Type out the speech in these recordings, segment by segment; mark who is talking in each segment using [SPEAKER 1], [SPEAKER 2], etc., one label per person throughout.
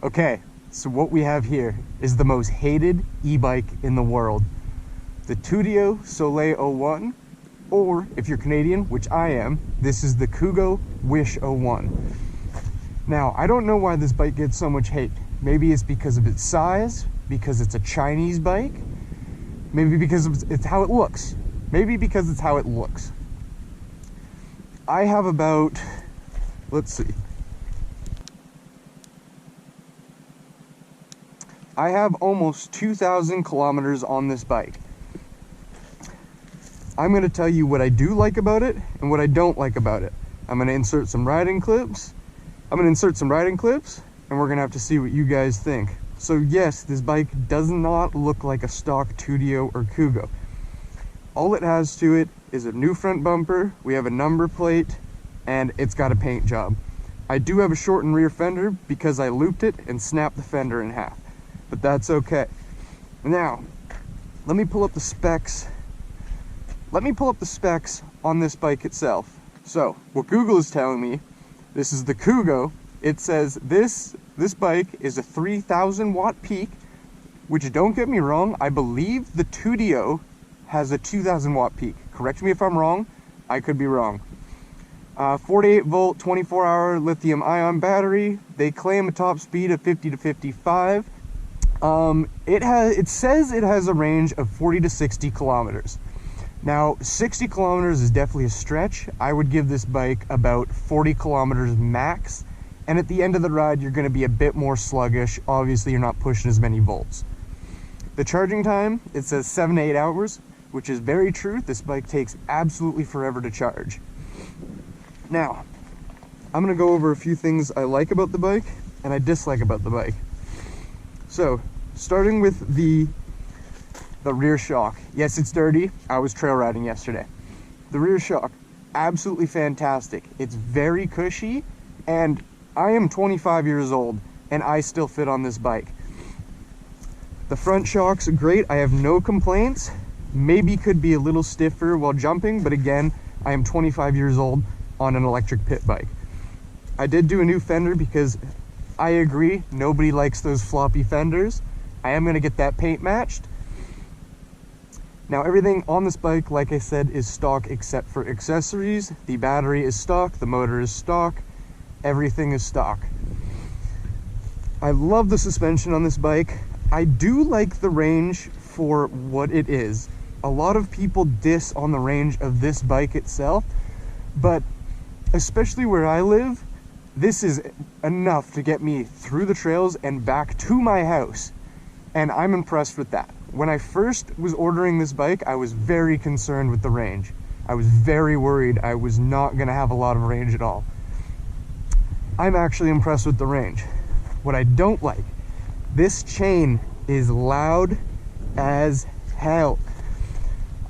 [SPEAKER 1] Okay, so what we have here is the most hated e-bike in the world. The Tudio Soleil 01, or if you're Canadian, which I am, this is the Kugo Wish 01. Now, I don't know why this bike gets so much hate. Maybe it's because of its size, because it's a Chinese bike, maybe because it's how it looks. Maybe because it's how it looks. I have about, let's see. I have almost 2,000 kilometers on this bike. I'm going to tell you what I do like about it and what I don't like about it. I'm going to insert some riding clips. And we're going to have to see what you guys think. So yes, this bike does not look like a stock Tudio or Kugo. All it has to it is a new front bumper, we have a number plate, and it's got a paint job. I do have a shortened rear fender because I looped it and snapped the fender in half, but that's okay. Now, let me pull up the specs. On this bike itself. So, what Google is telling me, this is the Kugo. It says this bike is a 3,000 watt peak, which, don't get me wrong, I believe the Tudio has a 2,000 watt peak. Correct me if I'm wrong, I could be wrong. 48 volt, 24-hour lithium ion battery. They claim a top speed of 50 to 55. It says it has a range of 40 to 60 kilometers. Now, 60 kilometers is definitely a stretch. I would give this bike about 40 kilometers max. And at the end of the ride, you're going to be a bit more sluggish. Obviously, you're not pushing as many volts. The charging time, it says 7 to 8 hours, which is very true. This bike takes absolutely forever to charge. Now, I'm going to go over a few things I like about the bike and I dislike about the bike. So, starting with the rear shock. Yes, it's dirty. I was trail riding yesterday. The rear shock, absolutely fantastic. It's very cushy, and I am 25 years old and I still fit on this bike. The front shock's great. I have no complaints. Maybe could be a little stiffer while jumping, but again, I am 25 years old on an electric pit bike. I did do a new fender because I agree, nobody likes those floppy fenders. I am going to get that paint matched. Now, everything on this bike, like I said, is stock except for accessories. The battery is stock, the motor is stock, everything is stock. I love the suspension on this bike. I do like the range for what it is. A lot of people diss on the range of this bike itself, but especially where I live, this is enough to get me through the trails and back to my house, and I'm impressed with that. When I first was ordering this bike, I was very concerned with the range. I was very worried I was not going to have a lot of range at all. I'm actually impressed with the range. What I don't like, this chain is loud as hell.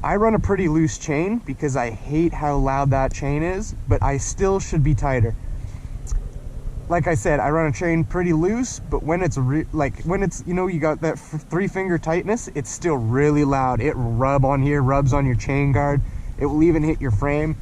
[SPEAKER 1] I run a pretty loose chain because I hate how loud that chain is, but I still should be tighter. Like I said, I run a chain pretty loose, but when it's you know, you got that 3-finger tightness, it's still really loud. It rubs on your chain guard. It will even hit your frame.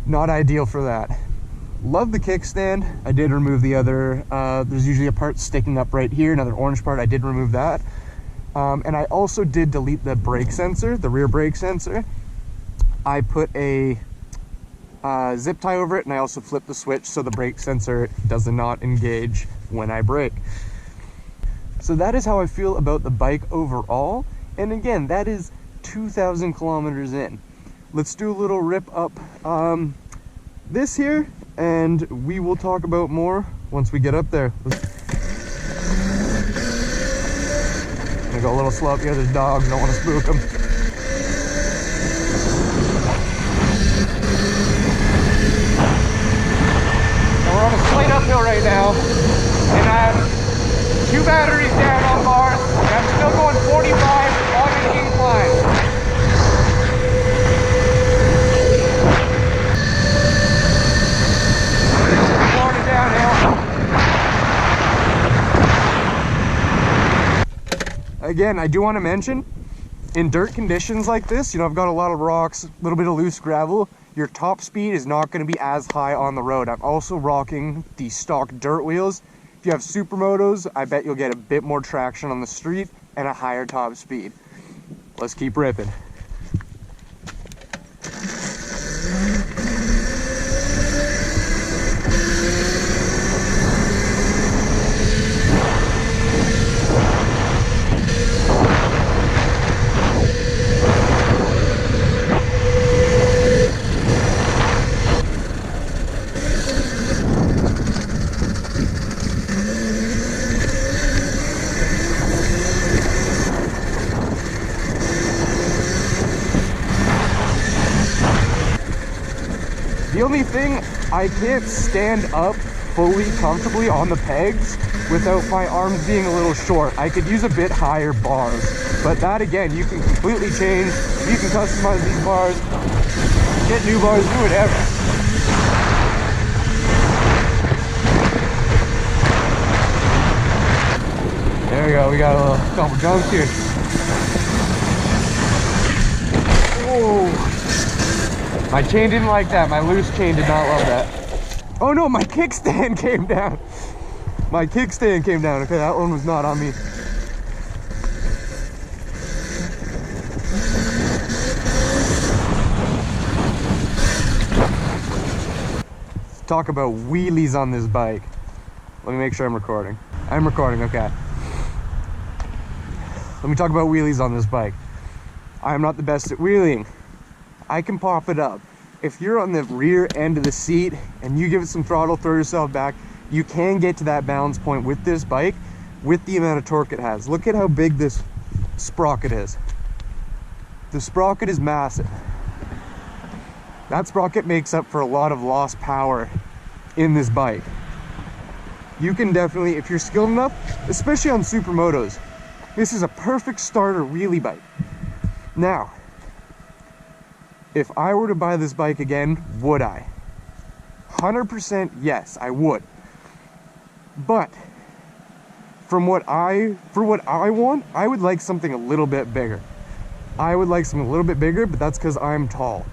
[SPEAKER 1] Not ideal for that. Love the kickstand. I did remove the other, there's usually a part sticking up right here, another orange part. I did remove that. And I also did delete the brake sensor, the rear brake sensor. I put a zip tie over it, and I also flipped the switch so the brake sensor does not engage when I brake. So that is how I feel about the bike overall. And again, that is 2,000 kilometers in. Let's do a little rip up this here, and we will talk about more once we get up there. I'm gonna go a little slow up here. There's dogs, don't want to spook them. We're on a slight uphill right now, and I have 2 batteries down on bars, and I'm still going 45 on an incline. Going downhill. Again, I do want to mention, in dirt conditions like this, you know, I've got a lot of rocks, a little bit of loose gravel, your top speed is not going to be as high on the road. I'm also rocking the stock dirt wheels, If you have supermotos, I bet you'll get a bit more traction on the street and a higher top speed. Let's keep ripping. The only thing, I can't stand up fully comfortably on the pegs without my arms being a little short. I could use a bit higher bars, but that again, you can completely change. You can customize these bars, get new bars, do whatever. There we go, we got a little couple jumps here. Whoa. My chain didn't like that. My loose chain did not love that. Oh no, my kickstand came down. My kickstand came down. Okay, that one was not on me. Let's talk about wheelies on this bike. Let me make sure I'm recording. I'm recording, okay. Let me talk about wheelies on this bike. I'm not the best at wheeling. I can pop it up. If you're on the rear end of the seat and you give it some throttle, throw yourself back, you can get to that balance point with this bike with the amount of torque it has. Look at how big this sprocket is. The sprocket is massive. That sprocket makes up for a lot of lost power in this bike. You can definitely, if you're skilled enough, especially on supermotos, this is a perfect starter wheelie bike. Now, if I were to buy this bike again, would I? 100% yes, I would. But for what I want, I would like something a little bit bigger. I would like something a little bit bigger, but that's because I'm tall.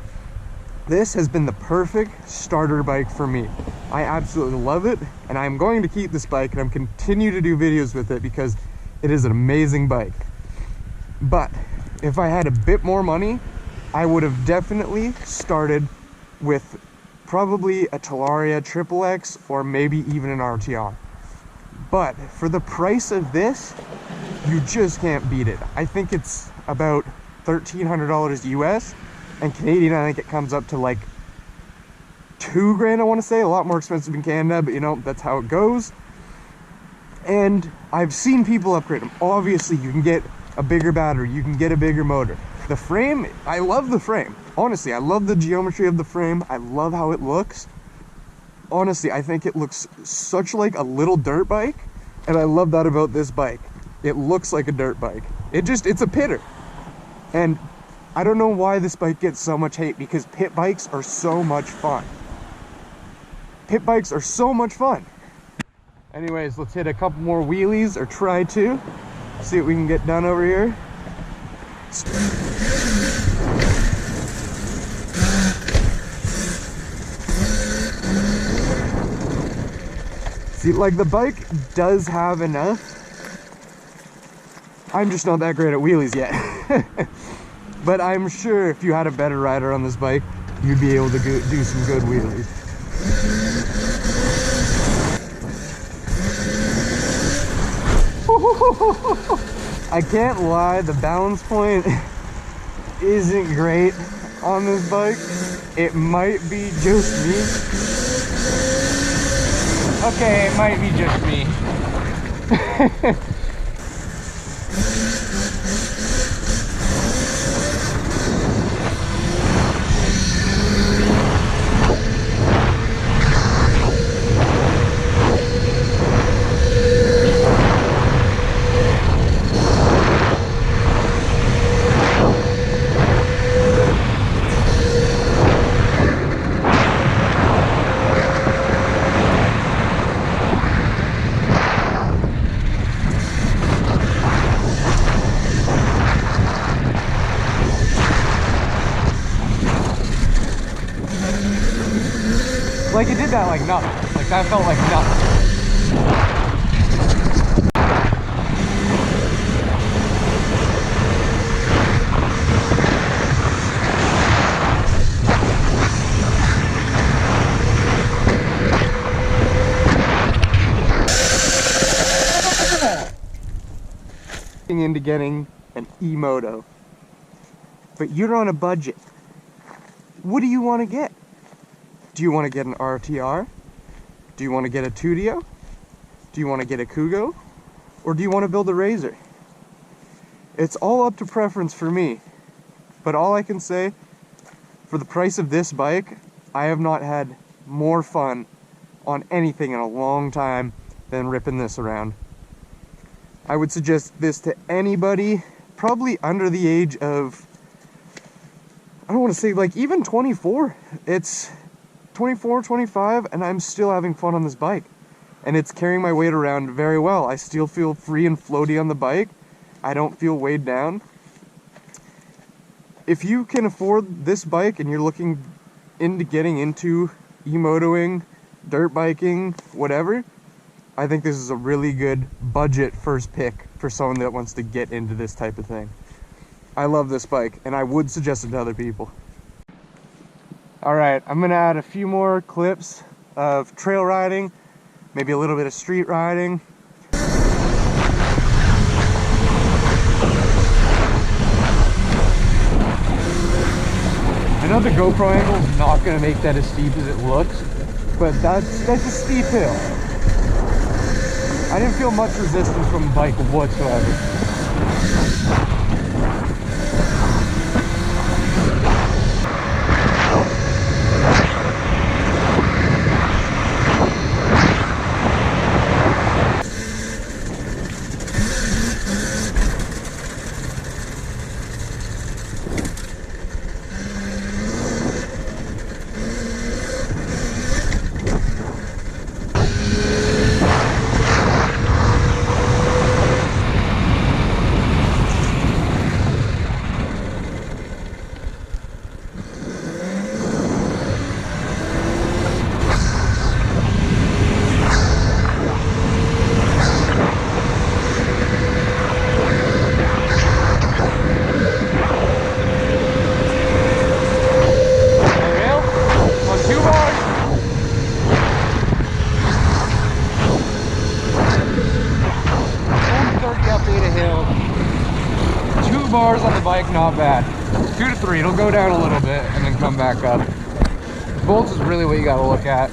[SPEAKER 1] This has been the perfect starter bike for me. I absolutely love it, and I'm going to keep this bike and I'm continue to do videos with it because it is an amazing bike. But if I had a bit more money, I would have definitely started with probably a Talaria XXX or maybe even an RTR. But for the price of this, you just can't beat it. I think it's about $1,300 US, and Canadian, I think it comes up to like $2,000, I want to say. A lot more expensive in Canada, but you know, that's how it goes. And I've seen people upgrade them. Obviously, you can get a bigger battery, you can get a bigger motor. The frame, I love the frame. Honestly, I love the geometry of the frame. I love how it looks. Honestly, I think it looks such like a little dirt bike, and I love that about this bike. It looks like a dirt bike. It's a pitter. And I don't know why this bike gets so much hate, because pit bikes are so much fun. Pit bikes are so much fun. Anyways, let's hit a couple more wheelies, or try to. See what we can get done over here. See, like, the bike does have enough. I'm just not that great at wheelies yet. But I'm sure if you had a better rider on this bike, you'd be able to do some good wheelies. I can't lie, the balance point isn't great on this bike. It might be just me. Okay, it might be just me. Like, it did that like nothing. Like, that felt like nothing. into getting an E-Moto, but you're on a budget. What do you want to get? Do you want to get an RTR? Do you want to get a Tudio? Do you want to get a Kugo? Or do you want to build a Razor? It's all up to preference for me. But all I can say, for the price of this bike, I have not had more fun on anything in a long time than ripping this around. I would suggest this to anybody, probably under the age of, I don't want to say like even 24. It's 24, 25, and I'm still having fun on this bike. And it's carrying my weight around very well. I still feel free and floaty on the bike. I don't feel weighed down. If you can afford this bike and you're looking into getting into e-motoing, dirt biking, whatever, I think this is a really good budget first pick for someone that wants to get into this type of thing. I love this bike and I would suggest it to other people. Alright, I'm gonna add a few more clips of trail riding, maybe a little bit of street riding. I know the GoPro angle is not going to make that as steep as it looks, but that's a steep hill. I didn't feel much resistance from the bike whatsoever. Bars on the bike, not bad. 2 to 3, it'll go down a little bit and then come back up. Bolts is really what you gotta look at.